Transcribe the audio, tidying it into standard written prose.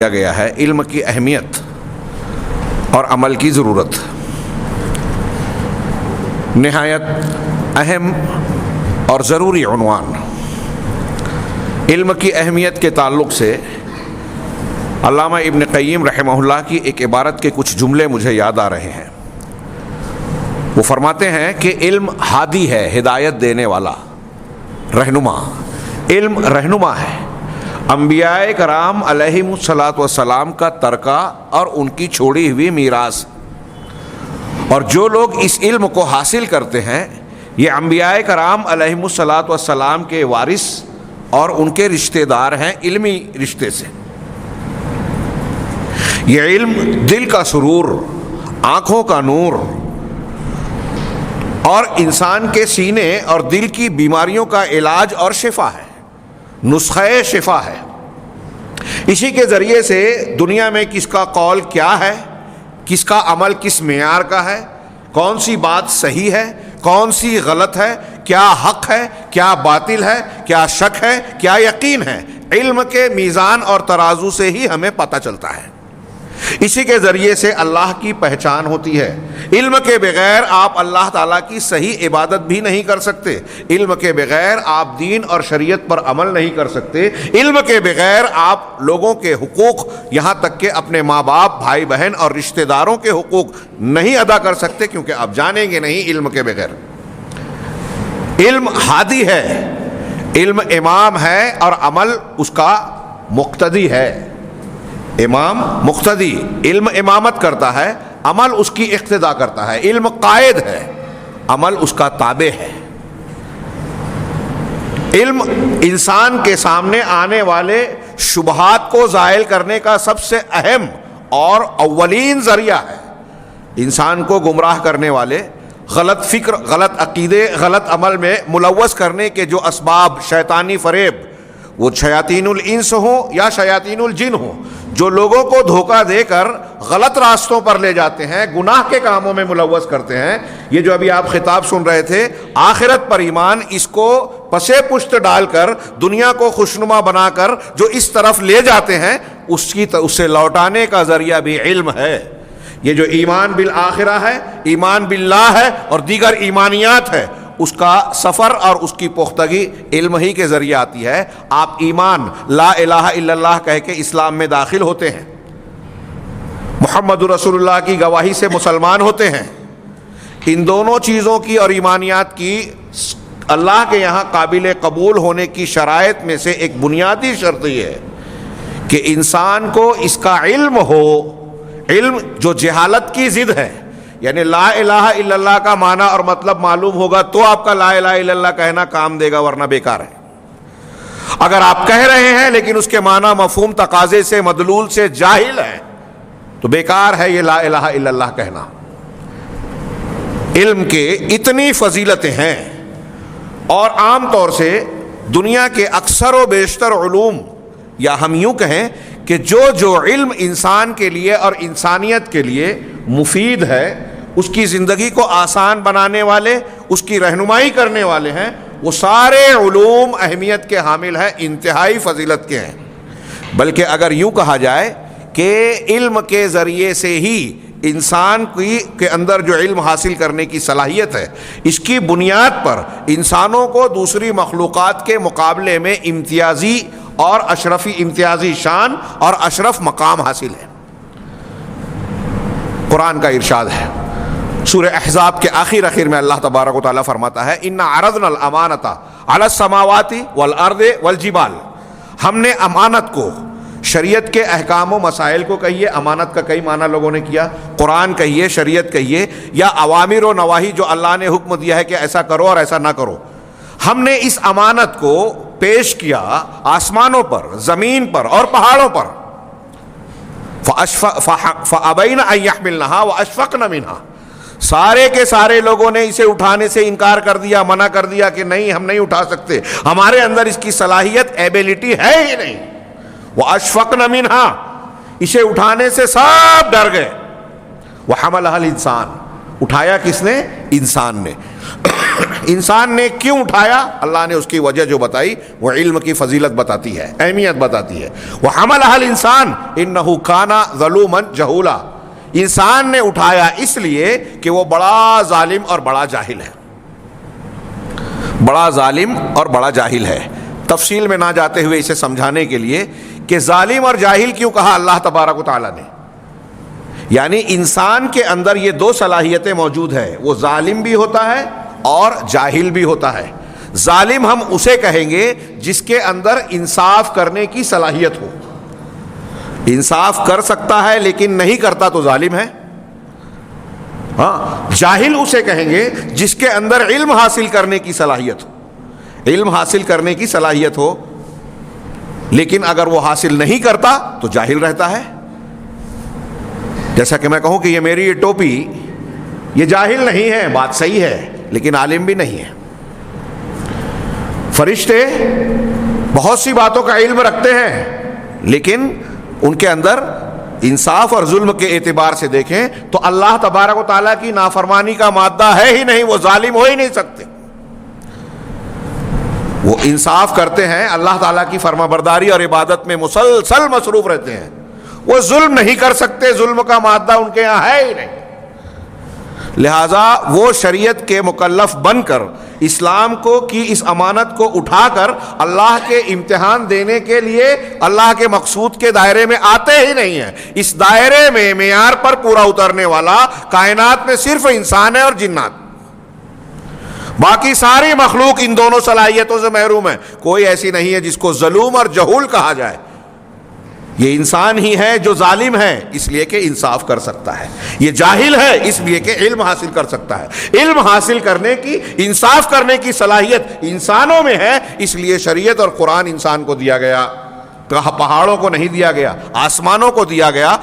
کیا گیا ہے علم کی اہمیت اور عمل کی ضرورت۔ نہایت اہم اور ضروری عنوان۔ علم کی اہمیت کے تعلق سے علامہ ابن قیم رحمہ اللہ کی ایک عبارت کے کچھ جملے مجھے یاد آ رہے ہیں۔ وہ فرماتے ہیں کہ علم ہادی ہے، ہدایت دینے والا، رہنما۔ علم رہنما ہے۔ انبیاء کرام علیہم الصلاۃ والسلام کا ترکہ اور ان کی چھوڑی ہوئی میراث، اور جو لوگ اس علم کو حاصل کرتے ہیں یہ انبیاء کرام علیہم الصلاۃ والسلام کے وارث اور ان کے رشتہ دار ہیں علمی رشتے سے۔ یہ علم دل کا سرور، آنکھوں کا نور اور انسان کے سینے اور دل کی بیماریوں کا علاج اور شفا ہے، نسخہ شفا ہے۔ اسی کے ذریعے سے دنیا میں کس کا قول کیا ہے، کس کا عمل کس معیار کا ہے، کون سی بات صحیح ہے، کون سی غلط ہے، کیا حق ہے، کیا باطل ہے، کیا شک ہے، کیا یقین ہے، علم کے میزان اور ترازو سے ہی ہمیں پتہ چلتا ہے۔ اسی کے ذریعے سے اللہ کی پہچان ہوتی ہے۔ علم کے بغیر آپ اللہ تعالیٰ کی صحیح عبادت بھی نہیں کر سکتے، علم کے بغیر آپ دین اور شریعت پر عمل نہیں کر سکتے، علم کے بغیر آپ لوگوں کے حقوق، یہاں تک کہ اپنے ماں باپ، بھائی بہن اور رشتہ داروں کے حقوق نہیں ادا کر سکتے، کیونکہ آپ جانیں گے نہیں علم کے بغیر۔ علم ہادی ہے، علم امام ہے اور عمل اس کا مقتدی ہے۔ امام مقتدی، علم امامت کرتا ہے، عمل اس کی اقتدا کرتا ہے۔ علم قائد ہے، عمل اس کا تابع ہے۔ علم انسان کے سامنے آنے والے شبہات کو زائل کرنے کا سب سے اہم اور اولین ذریعہ ہے۔ انسان کو گمراہ کرنے والے، غلط فکر، غلط عقیدے، غلط عمل میں ملوث کرنے کے جو اسباب، شیطانی فریب، وہ شیاطین الانس ہوں یا شیاطین الجن ہوں، جو لوگوں کو دھوکہ دے کر غلط راستوں پر لے جاتے ہیں، گناہ کے کاموں میں ملوث کرتے ہیں۔ یہ جو ابھی آپ خطاب سن رہے تھے، آخرت پر ایمان، اس کو پسے پشت ڈال کر دنیا کو خوشنما بنا کر جو اس طرف لے جاتے ہیں، اس سے لوٹانے کا ذریعہ بھی علم ہے۔ یہ جو ایمان بالآخرہ ہے، ایمان باللہ ہے اور دیگر ایمانیات ہے، اس کا سفر اور اس کی پختگی علم ہی کے ذریعے آتی ہے۔ آپ ایمان لا الہ الا اللہ کہہ کے اسلام میں داخل ہوتے ہیں، محمد رسول اللہ کی گواہی سے مسلمان ہوتے ہیں۔ ان دونوں چیزوں کی اور ایمانیات کی اللہ کے یہاں قابل قبول ہونے کی شرائط میں سے ایک بنیادی شرط یہ ہے کہ انسان کو اس کا علم ہو، علم جو جہالت کی ضد ہے، یعنی لا الہ الا اللہ کا معنی اور مطلب معلوم ہوگا تو آپ کا لا الہ الا اللہ کہنا کام دے گا، ورنہ بیکار ہے۔ اگر آپ کہہ رہے ہیں لیکن اس کے معنی مفہوم تقاضے سے، مدلول سے جاہل ہے، تو بیکار ہے یہ لا الہ الا اللہ کہنا۔ علم کے اتنی فضیلتیں ہیں، اور عام طور سے دنیا کے اکثر و بیشتر علوم، یا ہم یوں کہیں کہ جو علم انسان کے لیے اور انسانیت کے لیے مفید ہے، اس کی زندگی کو آسان بنانے والے، اس کی رہنمائی کرنے والے ہیں، وہ سارے علوم اہمیت کے حامل ہیں، انتہائی فضیلت کے ہیں۔ بلکہ اگر یوں کہا جائے کہ علم کے ذریعے سے ہی انسان کے اندر جو علم حاصل کرنے کی صلاحیت ہے، اس کی بنیاد پر انسانوں کو دوسری مخلوقات کے مقابلے میں امتیازی اور اشرفی، امتیازی شان اور اشرف مقام حاصل ہے۔ قرآن کا ارشاد ہے سورہ احزاب کے آخر میں اللہ تبارک و تعالیٰ فرماتا ہے اِنَّا عَرَضْنَا الْأَمَانَةَ عَلَى السَّمَاوَاتِ وَالْأَرْضِ وَالْجِبَالِ، ہم نے امانت کو، شریعت کے احکام و مسائل کو کہیے، امانت کا کئی معنی لوگوں نے کیا، قرآن کہیے، شریعت کہیے، یا اوامر و نواہی جو اللہ نے حکم دیا ہے کہ ایسا کرو اور ایسا نہ کرو، ہم نے اس امانت کو پیش کیا آسمانوں پر، زمین پر اور پہاڑوں پر۔ فَأَبَيْنَ أَن يَحْمِلْنَهَا وَأَشْفَقْنَ مِنْهَا، سارے کے سارے لوگوں نے اسے اٹھانے سے انکار کر دیا، منع کر دیا کہ نہیں، ہم نہیں اٹھا سکتے، ہمارے اندر اس کی صلاحیت، ایبیلٹی ہے ہی نہیں۔ وَأَشْفَقْنَ مِنْهَا، اسے اٹھانے سے سب ڈر گئے۔ وَحَمَلَهَا الْإِنسَانُ، اٹھایا کس نے؟ انسان نے۔ انسان نے کیوں اٹھایا؟ اللہ نے اس کی وجہ جو بتائی وہ علم کی فضیلت بتاتی ہے، اہمیت بتاتی ہے۔ وَحَمَلَهَا الْإِنسَانُ إِنَّهُ كَانَ ظَلُومًا جَهُولًا، انسان نے اٹھایا اس لیے کہ وہ بڑا ظالم اور بڑا جاہل ہے، بڑا ظالم اور بڑا جاہل ہے۔ تفصیل میں نہ جاتے ہوئے اسے سمجھانے کے لیے کہ ظالم اور جاہل کیوں کہا اللہ تبارک و تعالیٰ نے، یعنی انسان کے اندر یہ دو صلاحیتیں موجود ہیں، وہ ظالم بھی ہوتا ہے اور جاہل بھی ہوتا ہے۔ ظالم ہم اسے کہیں گے جس کے اندر انصاف کرنے کی صلاحیت ہو، انصاف کر سکتا ہے لیکن نہیں کرتا تو ظالم ہے۔ ہاں، جاہل اسے کہیں گے جس کے اندر علم حاصل کرنے کی صلاحیت ہو، علم حاصل کرنے کی صلاحیت ہو لیکن اگر وہ حاصل نہیں کرتا تو جاہل رہتا ہے۔ جیسا کہ میں کہوں کہ یہ میری یہ ٹوپی، یہ جاہل نہیں ہے، بات صحیح ہے لیکن عالم بھی نہیں ہے۔ فرشتے بہت سی باتوں کا علم رکھتے ہیں لیکن ان کے اندر انصاف اور ظلم کے اعتبار سے دیکھیں تو اللہ تبارک و تعالیٰ کی نافرمانی کا مادہ ہے ہی نہیں، وہ ظالم ہو ہی نہیں سکتے۔ وہ انصاف کرتے ہیں، اللہ تعالیٰ کی فرما برداری اور عبادت میں مسلسل مصروف رہتے ہیں، وہ ظلم نہیں کر سکتے، ظلم کا مادہ ان کے یہاں ہے ہی نہیں۔ لہذا وہ شریعت کے مکلف بن کر اسلام کو کی اس امانت کو اٹھا کر اللہ کے امتحان دینے کے لیے اللہ کے مقصود کے دائرے میں آتے ہی نہیں ہیں۔ اس دائرے میں معیار پر پورا اترنے والا کائنات میں صرف انسان ہے اور جنات، باقی ساری مخلوق ان دونوں صلاحیتوں سے محروم ہے۔ کوئی ایسی نہیں ہے جس کو ظلوم اور جہول کہا جائے، یہ انسان ہی ہے جو ظالم ہے اس لیے کہ انصاف کر سکتا ہے، یہ جاہل ہے اس لیے کہ علم حاصل کر سکتا ہے۔ علم حاصل کرنے کی، انصاف کرنے کی صلاحیت انسانوں میں ہے، اس لیے شریعت اور قرآن انسان کو دیا گیا، پہاڑوں کو نہیں دیا گیا، آسمانوں کو دیا گیا۔